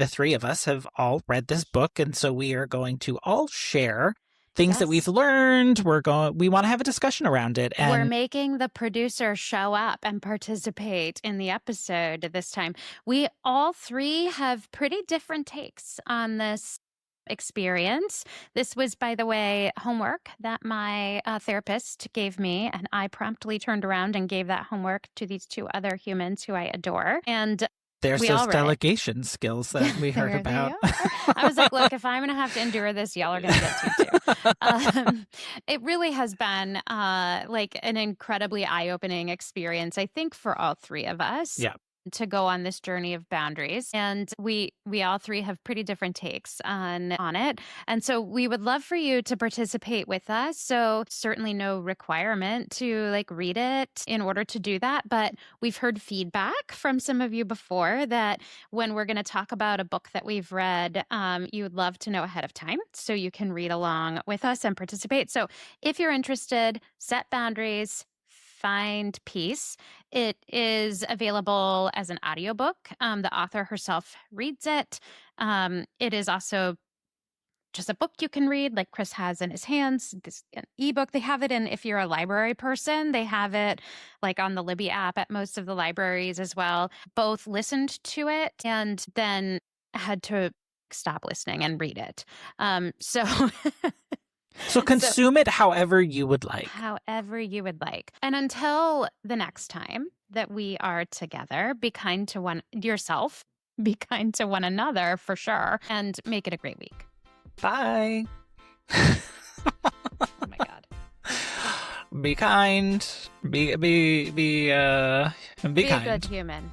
three of us have all read this book. And so we are going to all share things that we've learned. We want to have a discussion around it. And we're making the producer show up and participate in the episode this time. We all three have pretty different takes on this experience. This was, by the way, homework that my therapist gave me, and I promptly turned around and gave that homework to these two other humans who I adore. And there's those delegation skills that we heard about. I was like, look, if I'm going to have to endure this, y'all are going to get to too. It really has been an incredibly eye-opening experience, I think, for all three of us. Yeah. To go on this journey of boundaries. And we all three have pretty different takes on it. And so we would love for you to participate with us. So certainly no requirement to read it in order to do that. But we've heard feedback from some of you before that when we're going to talk about a book that we've read, you would love to know ahead of time so you can read along with us and participate. So if you're interested, Set Boundaries, Find Peace. It is available as an audiobook. The author herself reads it. It is also just a book you can read, like Chris has in his hands. This an ebook. They have it in, if you're a library person, they have it on the Libby app at most of the libraries as well. Both listened to it and then had to stop listening and read it. So consume it however you would like. However you would like. And until the next time that we are together, be kind to yourself, be kind to one another for sure, and make it a great week. Bye. Oh my God. be kind, be Be a kind. good human.